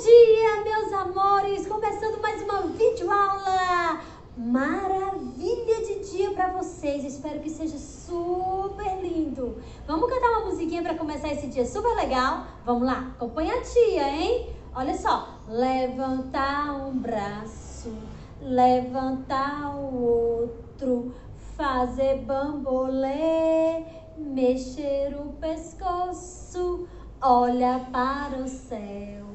dia, meus amores! Começando mais uma videoaula! Maravilha de dia para vocês! Espero que seja super lindo! Vamos cantar uma musiquinha para começar esse dia super legal? Vamos lá, acompanha a tia, hein? Olha só! Levantar um braço, levantar o outro, fazer bambolê, mexer o pescoço, olha para o céu,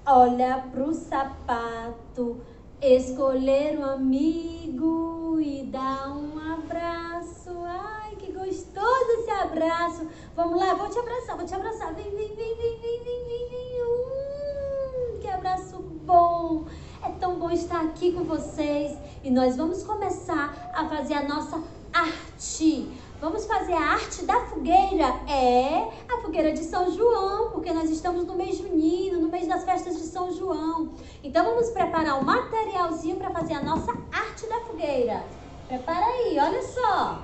olha pro sapato, escolher um amigo e dar um abraço. Ai, que gostoso esse abraço. Vamos lá, vou te abraçar, vem, vem, vem, vem, vem, vem, vem, vem. Que abraço bom. É tão bom estar aqui com vocês. E nós vamos começar a fazer a nossa arte. Vamos fazer a arte da fogueira. É a fogueira de São João, porque nós estamos no mês junino, no mês das festas de São João. Então vamos preparar um materialzinho para fazer a nossa arte da fogueira. Prepara aí, olha só.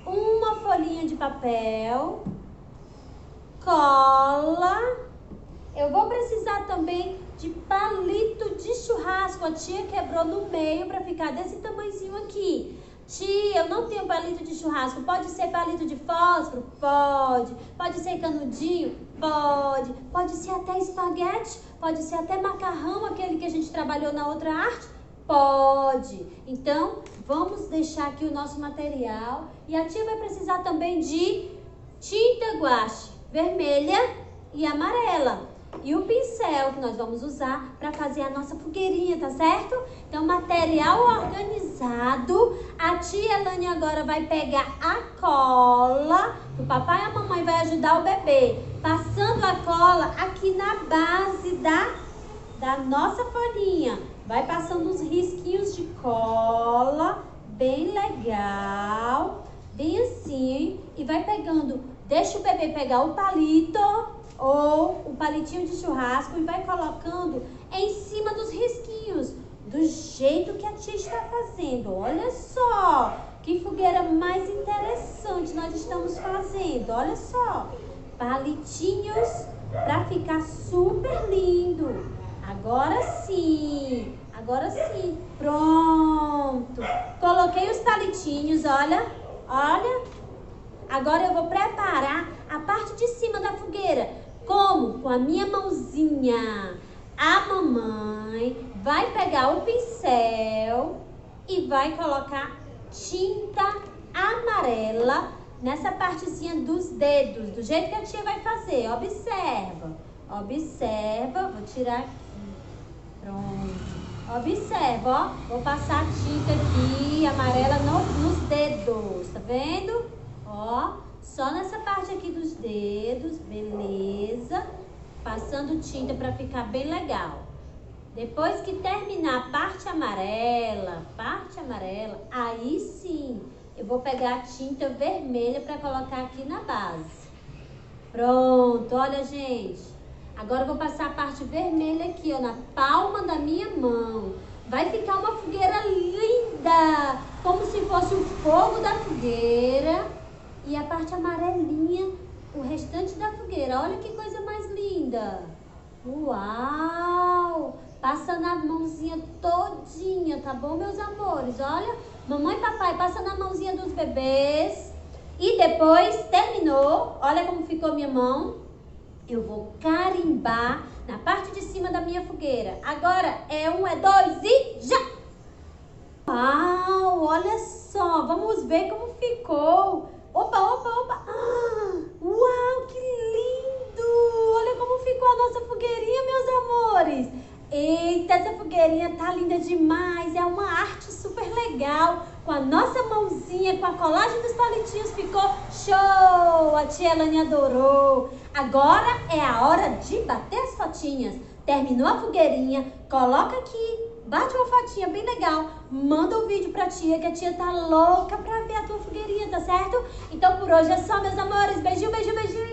Uma folhinha de papel, cola. Eu vou precisar também de palito de churrasco. A tia quebrou no meio para ficar desse tamanhozinho aqui. Tia, eu não tenho palito de churrasco. Pode ser palito de fósforo? Pode. Pode ser canudinho? Pode. Pode ser até espaguete? Pode ser até macarrão, aquele que a gente trabalhou na outra arte? Pode. Então, vamos deixar aqui o nosso material. E a tia vai precisar também de tinta guache vermelha e amarela. E o pincel que nós vamos usar para fazer a nossa fogueirinha, tá certo? Então, material organizado. A tia Elane agora vai pegar a cola. O papai e a mamãe vai ajudar o bebê, passando a cola aqui na base da nossa folhinha. Vai passando uns risquinhos de cola, bem legal, bem assim. E vai pegando, deixa o bebê pegar o palito ou o palitinho de churrasco e vai colocando em cima dos risquinhos, do jeito que a tia está fazendo. Olha só, que fogueira mais interessante nós estamos fazendo. Olha só, palitinhos para ficar super lindo. Agora sim, pronto. Coloquei os palitinhos, olha, olha. Agora eu vou preparar a parte de cima da fogueira. Como? Com a minha mãozinha. A mamãe vai pegar o pincel e vai colocar tinta amarela nessa partezinha dos dedos, do jeito que a tia vai fazer. Observa, observa. Vou tirar aqui. Pronto. Observa, ó. Vou passar a tinta aqui amarela nos dedos, tá vendo? Ó, só nessa parte aqui dos dedos, beleza? Passando tinta para ficar bem legal. Depois que terminar a parte amarela, aí sim, eu vou pegar a tinta vermelha para colocar aqui na base. Pronto, olha, gente. Agora eu vou passar a parte vermelha aqui, ó, na palma da minha mão. Vai ficar uma fogueira linda, como se fosse o fogo da fogueira. E a parte amarelinha, o restante da fogueira. Olha que coisa mais linda. Uau! Passa na mãozinha todinha, tá bom, meus amores? Olha, mamãe e papai, passa na mãozinha dos bebês. E depois, terminou, olha como ficou minha mão. Eu vou carimbar na parte de cima da minha fogueira. Agora, é um, é dois e já! Uau, olha só, vamos ver como ficou. Opa, opa, opa! Ah, uau, que lindo! Olha como ficou a nossa fogueirinha, meus amores! Eita, essa fogueirinha tá linda demais! É uma arte super legal! Com a nossa mãozinha, com a colagem dos palitinhos, ficou show! A tia Elane adorou! Agora é a hora de bater as fotinhas. Terminou a fogueirinha, coloca aqui. Bate uma fotinha bem legal, manda um vídeo pra tia, que a tia tá louca pra ver a tua fogueirinha, tá certo? Então por hoje é só, meus amores. Beijinho, beijinho, beijinho.